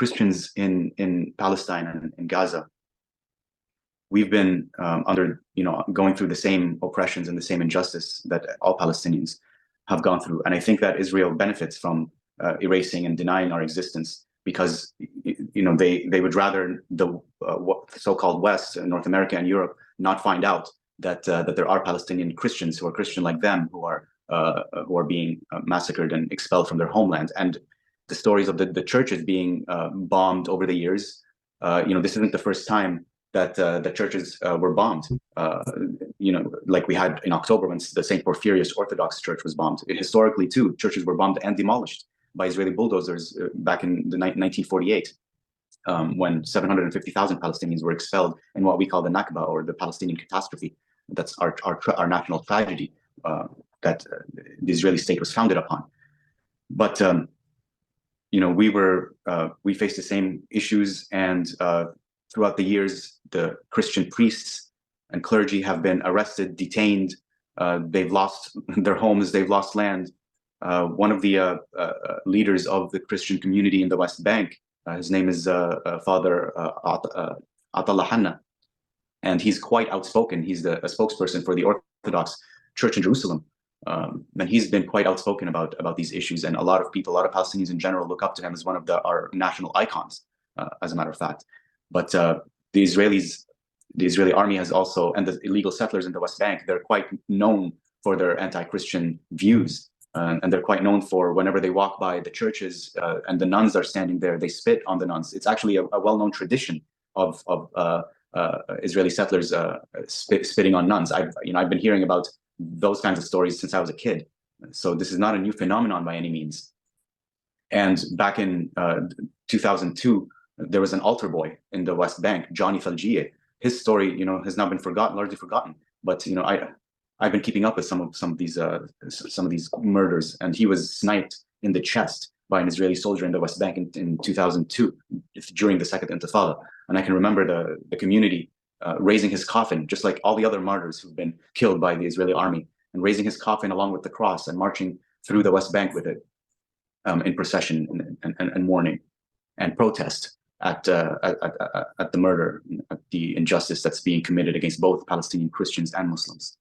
Christians in Palestine and in Gaza, we've been going through the same oppressions and the same injustice that all Palestinians have gone through. And I think that Israel benefits from erasing and denying our existence because they would rather the so-called West, North America and Europe, not find out that there are Palestinian Christians who are Christian like them who are being massacred and expelled from their homeland. And the stories of the churches being bombed over the years, this isn't the first time that the churches were bombed. Like we had in October when the St. Porphyrius Orthodox Church was bombed. Historically, too, churches were bombed and demolished by Israeli bulldozers back in 1948, when 750,000 Palestinians were expelled in what we call the Nakba, or the Palestinian catastrophe. That's our national tragedy that the Israeli state was founded upon. But we faced the same issues, and throughout the years, the Christian priests and clergy have been arrested, detained. They've lost their homes, they've lost land. One of the leaders of the Christian community in the West Bank, his name is Father Atallah Hanna, and he's quite outspoken. He's a spokesperson for the Orthodox Church in Jerusalem. And he's been quite outspoken about these issues, and a lot of Palestinians in general, look up to him as one of our national icons, as a matter of fact. But the Israeli army has also, and the illegal settlers in the West Bank, they're quite known for their anti-Christian views, and they're quite known for whenever they walk by the churches and the nuns are standing there, they spit on the nuns. It's actually a well-known tradition of Israeli settlers spitting on nuns. I've been hearing about those kinds of stories since I was a kid. So this is not a new phenomenon by any means. And back in 2002, there was an altar boy in the West Bank, Johnny Falgiye. His story, has now been largely forgotten. But I've been keeping up with some of these murders, and he was sniped in the chest by an Israeli soldier in the West Bank in 2002 during the Second Intifada. And I can remember the community raising his coffin, just like all the other martyrs who've been killed by the Israeli army, and raising his coffin along with the cross and marching through the West Bank with it in procession and mourning and protest at the murder, at the injustice that's being committed against both Palestinian Christians and Muslims.